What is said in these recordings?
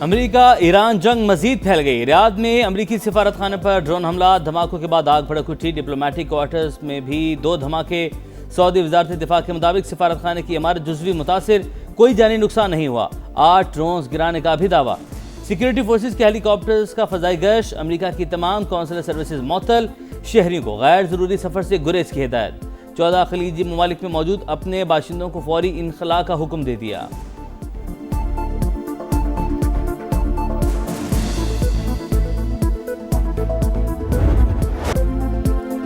America Iran जंग मजीद फैल गई। रियाद में अमेरिकी सिफारत खाने पर ड्रोन हमला, धमाकों के बाद आग भड़क उठी। डिप्लोमेटिक क्वार्टर्स में भी 2 धमाके। सऊदी वजारत दिफा के मुताबिक सिफारत खाने की इमारत जुज़वी मुतासिर, कोई जानी नुकसान नहीं हुआ। 8 ड्रोन गिराने का भी दावा। सिक्योरिटी फोर्सेज के हेलीकॉप्टर्स का फजाई गश्त। अमेरिका की तमाम कौंसलर सर्विसेज मअतल। शहरियों को गैर जरूरी सफर से गुरेज की हिदायत। 14 खलीजी ममालिक में मौजूद अपने बाशिंदों को फौरी इनखला का हुक्म दे दिया।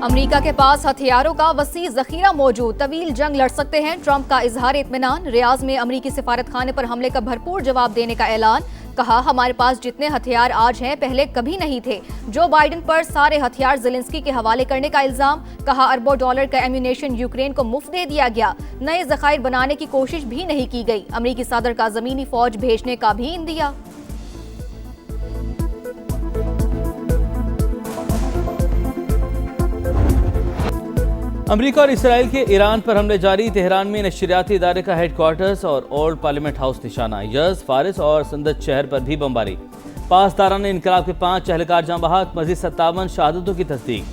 अमेरिका के पास हथियारों का वसी जखीरा मौजूद, तवील जंग लड़ सकते हैं। ट्रंप का इजहार इत्मीनान। रियाद में अमेरिकी सिफारत खाने पर हमले का भरपूर जवाब देने का ऐलान। कहा, हमारे पास जितने हथियार आज हैं पहले कभी नहीं थे। जो बाइडेन पर सारे हथियार ज़ेलेंस्की के हवाले करने का इल्जाम। कहा, अरबों डॉलर का एम्यूनेशन यूक्रेन को मुफ्त दे दिया गया। नए जखायर बनाने की कोशिश भी नहीं की गई। अमेरिकी सदर का जमीनी फौज भेजने का भी इंदिया। अमेरिका और इसराइल के ईरान पर हमले जारी। तेहरान में नशरियाती इदारे का हेडक्वार्टर्स और ओल्ड पार्लियामेंट हाउस निशाना। यज़, फारिस और संदत शहर पर भी बमबारी। पासदारान इनकलाब के 5 एहलकार जाँ बहक। मजीद 57 शहादतों की तस्दीक।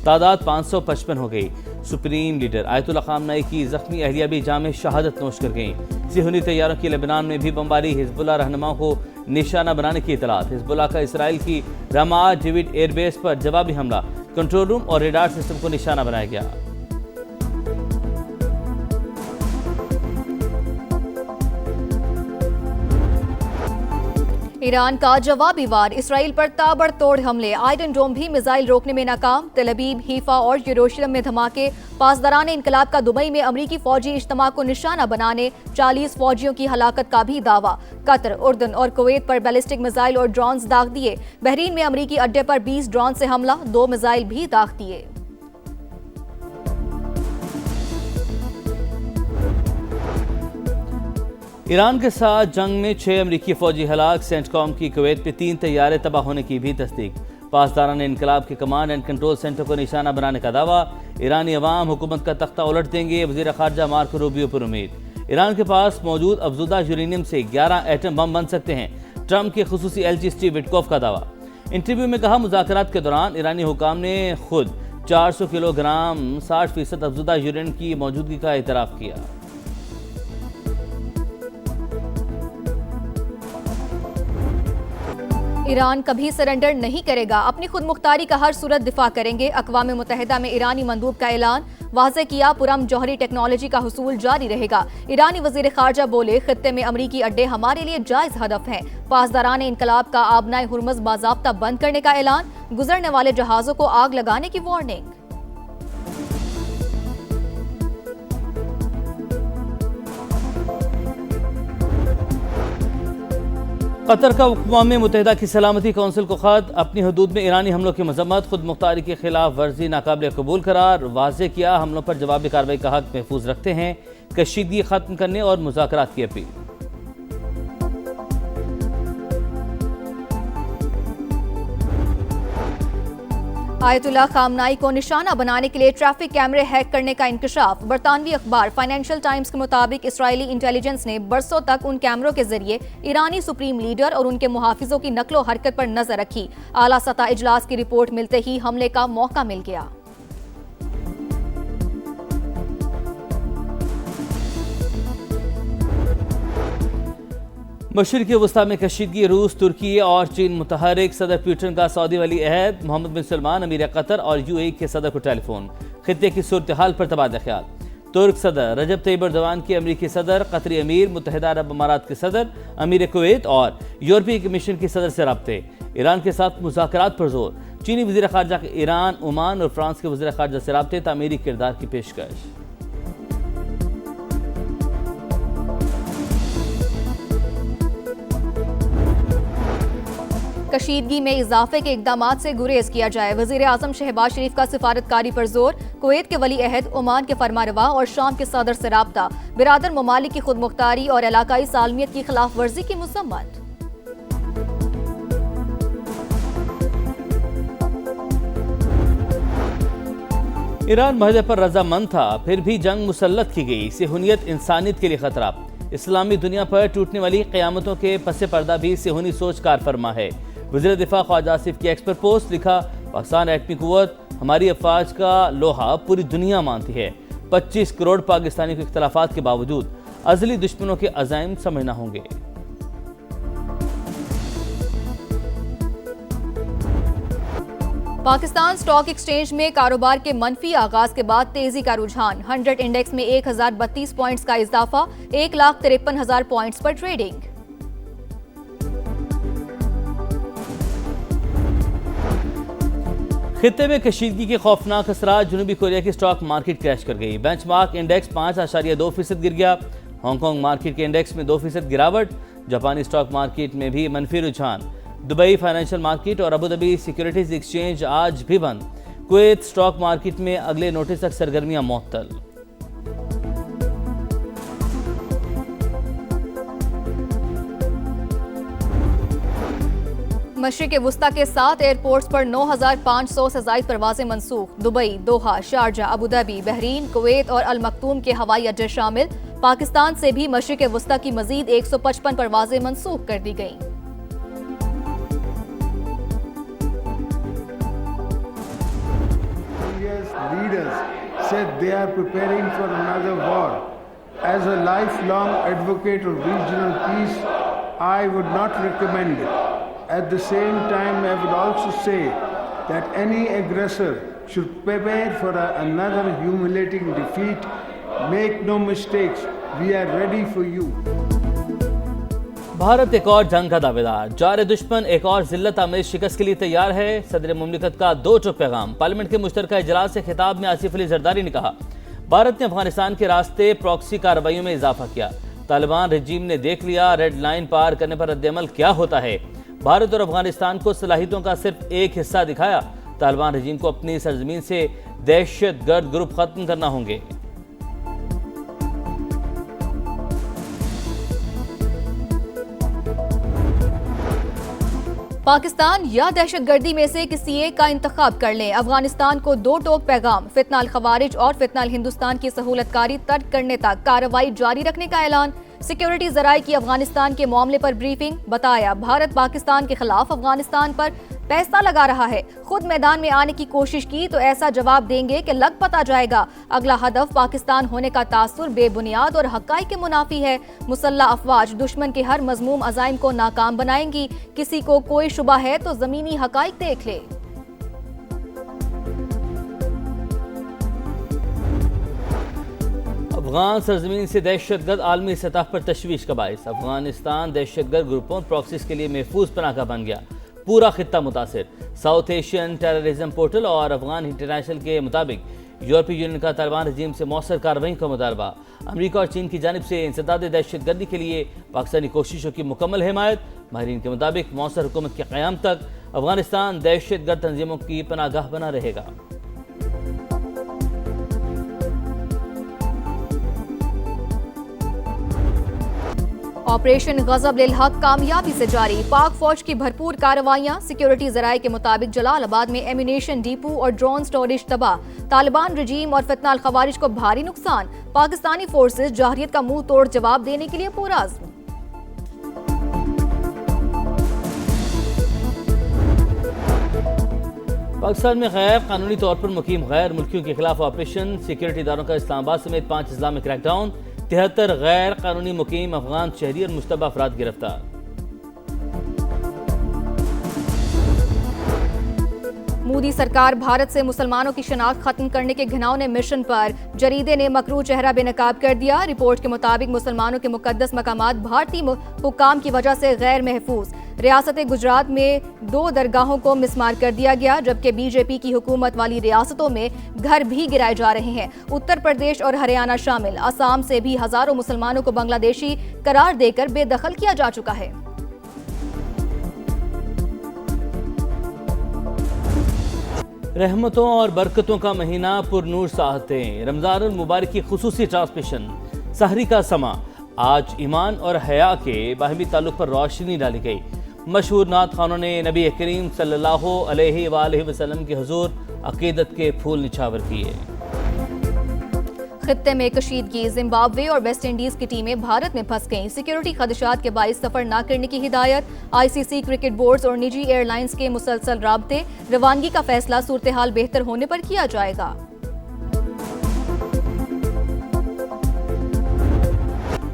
तादाद 555 हो गई। सुप्रीम लीडर आयतुल्लाह खामनई की जख्मी अहलिया भी जाम शहादत नोश कर गईं। सिहूनी तैयारों की लेबनान में भी बमबारी। हिजबुल्लाह रहनुमाओं को निशाना बनाने की इतलात। हिजबुल्लाह का इसराइल की रामात डेविड एयरबेस पर जवाबी हमला। कंट्रोल रूम और रेडार सिस्टम को निशाना बनाया गया। ईरान का जवाबी वार। इसराइल पर ताबड़तोड़ हमले। आयरन डोम भी मिसाइल रोकने में नाकाम। तेल अवीव, हीफा और यरूशलेम में धमाके। पासदारान इनकलाब का दुबई में अमरीकी फौजी इज्तिमा को निशाना बनाने। 40 फौजियों की हलाकत का भी दावा। कतर, उर्दन और कुवैत पर बैलिस्टिक मिसाइल और ड्रोन्स दाग दिए। बहरीन में अमरीकी अड्डे पर 20 ड्रोन से हमला। 2 मिसाइल भी दाग दिए। ईरान के साथ जंग में 6 अमरीकी फौजी हलाक। सेंटकॉम की कुवैत पे 3 तैयारे तबाह होने की भी तस्दीक। पासदारान इनकलाब के कमांड एंड कंट्रोल सेंटर को निशाना बनाने का दावा। ईरानी अवाम हुकूमत का तख्ता उलट देंगे। वज़ीर ख़ारजा मार्को रूबियो पर उम्मीद। ईरान के पास मौजूद अफजुदा यूरेनियम से 11 एटम बम बन सकते हैं। ट्रंप के खुसूसी एलची स्टीव विटकॉफ का दावा। इंटरव्यू में कहा, मुज़ाकरात के दौरान ईरानी हुकाम ने खुद 400 किलोग्राम 60% अफजुदा यूरेनियम की मौजूदगी का एतराफ़ किया। ईरान कभी सरेंडर नहीं करेगा। अपनी खुद मुख्तारी का हर सूरत दिफा करेंगे। अक़वाम मुत्तहिदा में ईरानी मंदूब का ऐलान। वाज़े किया, पुरम जौहरी टेक्नोलॉजी का हुसूल जारी रहेगा। ईरानी वज़ीर ख़ारजा बोले, खित्ते में अमरीकी अड्डे हमारे लिए जायज़ हदफ हैं। पासदारान इनकलाब का आबनाए हुर्मुज़ बाज़ाब्ता बंद करने का ऐलान। गुजरने वाले जहाज़ों को आग लगाने की वार्निंग। कतर का अक़वाम मुत्तहिदा की सलामती कौंसिल को ख़त। अपनी हदूद में ईरानी हमलों की मज़म्मत। खुद मुख्तारी के खिलाफ वर्जी नाकाबिल कबूल करार। वाज़े किया, हमलों पर जवाबी कार्रवाई का हक महफूज रखते हैं। कशीदगी ख़त्म करने और मुज़ाकरात की अपील। आयतुल्लाह खामनाई को निशाना बनाने के लिए ट्रैफिक कैमरे हैक करने का इंकशाफ। बरतानवी अखबार फाइनेंशियल टाइम्स के मुताबिक इसराइली इंटेलिजेंस ने बरसों तक उन कैमरों के जरिए ईरानी सुप्रीम लीडर और उनके मुहाफिजों की नकलो हरकत पर नजर रखी। आला सतह इजलास की रिपोर्ट मिलते ही हमले का मौका मिल गया। मशरिक़ वस्ता में कशीदगी। रूस, तुर्की और चीन मुतहरिक। सदर पुतिन का सऊदी वली अहद मोहम्मद बिन सलमान अमीर कतर और यूएई के सदर को टेलीफोन। खित्ते की सूरत हाल पर तबादला ख्याल। तुर्क सदर रजब तैयब एर्दोगान की अमरीकी सदर, कतरी अमीर, मुत्तहिदा अरब अमारात के सदर, अमीर कुवैत और यूरोपीय कमीशन की सदर से रब्ते। ईरान के साथ मुज़ाकरात पर जोर। चीनी वज़ीर ख़ारजा के ईरान, ओमान और फ्रांस के वज़ीर ख़ारजा से रब्ते। तामीरी किरदार की पेशकश। कशीदगी में इजाफे के इकदामात से गुरेज किया जाए। वज़ीर आज़म शहबाज शरीफ का सिफारतकारी पर जोर। कुवैत के वली अहद, ओमान के फरमारवा और शाम के सदर से राब्ता। बिरादर ममालिक की खुद मुख्तारी और इलाकाई सालमियत की खिलाफ वर्जी की मज़म्मत। ईरान महज़ पर रजामंद था, फिर भी जंग मुसल्लत की गई। सेहूनियत इंसानियत के लिए खतरा। इस्लामी दुनिया पर टूटने वाली क़यामतों के पसे पर्दा भी सेहूनी सोच कार फरमा है। वज़ीर दिफा ख्वाजा आसिफ की एक्स पर पोस्ट लिखा, पाकिस्तान एटमी कुव्वत हमारी अफवाज का लोहा पूरी दुनिया मानती है। 25 करोड़ पाकिस्तानी के इख्तलाफात के बावजूद अज़ली दुश्मनों के अज़ाइम समझना होंगे। पाकिस्तान स्टॉक एक्सचेंज में कारोबार के मनफी आगाज के बाद तेजी का रुझान। 100 इंडेक्स में 1032 पॉइंट्स का इजाफा, 1,53,000 पॉइंट्स पर ट्रेडिंग। खित्ते में कशीदगी के खौफनाक असरात, जनूबी कोरिया की स्टॉक मार्केट क्रैश कर गई। बेंचमार्क इंडेक्स 5.2% गिर गया। हांगकांग मार्केट के इंडेक्स में 2% गिरावट। जापानी स्टॉक मार्केट में भी मनफी रुझान। दुबई फाइनेंशियल मार्केट और अबू धाबी सिक्योरिटीज एक्सचेंज आज भी बंद। कुवैत स्टॉक मार्केट में अगले नोटिस तक सरगर्मियां मुअत्तल। मशरिक़ वुस्ता के 7 एयरपोर्ट्स पर 9,500 से ज़ायद परवाजें मनसूख। Dubai, Doha, Sharjah, Abu Dhabi, Bahrain, Kuwait और अल मक्तूम के हवाई अड्डे शामिल। पाकिस्तान से भी मशरिक़ वुस्ता की मजीद 155 परवाजें मनसूख कर दी गईं। Leaders said they are preparing for another war. As a lifelong advocate of regional peace, I would not recommend it. At the same time, I would also say that any aggressor should prepare for another humiliating defeat. Make no mistakes, we are ready for you. Bharat एक और जंग का दावेदार, jar दुश्मन एक और जिल्लत आमेज शिकस्त के लिए तैयार है। सदर मुमलिकत का 2 टोक पैगाम। पार्लियामेंट के मुश्तरका इजलास से खिताब में आसिफ अली जरदारी ने कहा, भारत ने अफगानिस्तान के रास्ते प्रॉक्सी कार्रवाइयों में इजाफा किया। तालिबान रजीम ने देख लिया रेड लाइन पार करने पर रद्द-ए-अमल क्या होता है। भारत और अफगानिस्तान को सलाहियतों का सिर्फ एक हिस्सा दिखाया। तालिबान रजीम को अपनी सरजमीन से दहशतगर्द ग्रुप खत्म करना होंगे। पाकिस्तान या दहशतगर्दी में से किसी एक का इंतखाब कर लें। अफगानिस्तान को 2 टोक पैगाम। फितनाल खवारिज और फितनाल हिंदुस्तान की सहूलतकारी तर्क करने तक कार्रवाई जारी रखने का ऐलान। सिक्योरिटी जराये की अफगानिस्तान के मामले पर ब्रीफिंग। बताया, भारत पाकिस्तान के खिलाफ अफगानिस्तान पर पैसा लगा रहा है। खुद मैदान में आने की कोशिश की तो ऐसा जवाब देंगे कि लग पता जाएगा। अगला हदफ पाकिस्तान होने का तासुर बेबुनियाद और हक़ाइक़ के मुनाफी है। मुसल्लह अफवाज दुश्मन के हर मज़मूम अज़ाइम को नाकाम बनाएंगी। किसी को कोई शुबा है तो ज़मीनी हक़ाइक़ देख ले। अफगान सरजमीन से दहशतगर्द आलमी सतह पर तशवीश का बाइस। अफगानिस्तान दहशतगर्द ग्रुपों प्रॉक्सीज के लिए महफूज पनाह का बन गया। पूरा खित्ता मुतासिर। साउथ एशियन टेररिज्म पोर्टल और अफगान इंटरनेशनल के मुताबिक यूरोपीय यूनियन का तालिबान रजीम से मौसर कार्रवाई का मुतालबा। अमरीका और चीन की जानिब से इंसदाद दहशतगर्दी के लिए पाकिस्तानी कोशिशों की मुकम्मल हिमायत। माहिरीन के मुताबिक मौसर हुकूमत के क़याम तक अफगानिस्तान दहशतगर्द तंजीमों की पनागाह बना रहेगा। ऑपरेशन गजब लिल हक कामयाबी से जारी। पाक फौज की भरपूर कार्रवाइयां। सिक्योरिटी जराये के मुताबिक जलालाबाद में एम्यूनेशन डिपो और ड्रोन स्टोरेज तबाह। तालिबान रजीम और फितनाल खवारिज को भारी नुकसान। पाकिस्तानी फोर्सेज जहरियत का मुंह तोड़ जवाब देने के लिए पुरअज़्म। पाकिस्तान में गैर कानूनी तौर पर मुकीम गैर मुल्कियों के खिलाफ ऑपरेशन। सिक्योरिटी इदारों का इस्लामाबाद समेत 5 अजला में क्रैकडाउन। 73 गैर कानूनी मुकीम अफगान शहरी और मुश्तबा अफराद गिरफ्तार। मोदी सरकार भारत से मुसलमानों की शनाख्त खत्म करने के घिनौने मिशन पर। जरीदे ने मकरू चेहरा बेनकाब कर दिया। रिपोर्ट के मुताबिक मुसलमानों के मुकद्दस मकामात भारतीय हुक्काम की वजह से गैर महफूज। रियासत गुजरात में 2 दरगाहों को मिसमार कर दिया गया, जबकि बीजेपी की हुकूमत वाली रियासतों में घर भी गिराए जा रहे हैं। उत्तर प्रदेश और हरियाणा शामिल। असम से भी हजारों मुसलमानों को बांग्लादेशी करार देकर बेदखल किया जा चुका है। रहमतों और बरकतों का महीना, पुरनूर साहतें। रमजानुल मुबारक की खुसूसी ट्रांसमिशन। सहरी का समा। आज ईमान और हया के बाहमी ताल्लुक पर रोशनी डाली गई। मशहूर नात खानों ने नबी करीम सल्लल्लाहु अलैहि वसल्लम के हुजूर अकीदत के फूल निछावर किए। खित्ते में कशीदगी, जिम्बाब्वे और वेस्ट इंडीज की टीमें भारत में फंस गईं। सिक्योरिटी खदशात के बाइस सफर न करने की हिदायत। आईसीसी, क्रिकेट बोर्ड्स और निजी एयरलाइंस के मुसलसल राब्ते। रवानगी का फैसला सूरत हाल बेहतर होने पर किया जाएगा।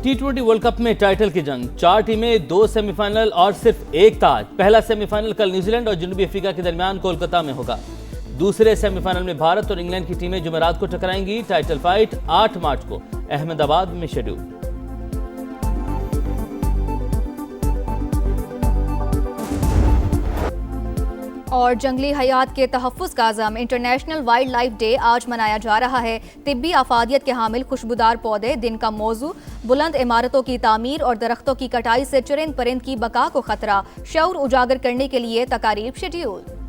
T20 वर्ल्ड कप में टाइटल की जंग, 4 टीमें, 2 सेमीफाइनल और सिर्फ एक ताज। पहला सेमीफाइनल कल न्यूजीलैंड और जनूबी अफ्रीका के दरमियान कोलकाता में होगा। दूसरे सेमीफाइनल में भारत और इंग्लैंड की टीमें जुमेरात को टकराएंगी। टाइटल फाइट 8 मार्च को अहमदाबाद में शेड्यूल। और जंगली हयात के तहफ़्फ़ुज़ का अज़म, इंटरनेशनल वाइल्ड लाइफ डे आज मनाया जा रहा है। तिब्बी आफादियत के हामिल खुशबूदार पौधे दिन का मौजू। बुलंद इमारतों की तामीर और दरख्तों की कटाई से चरिंद परिंद की बका को खतरा। शऊर उजागर करने के लिए तकारीब शेड्यूल।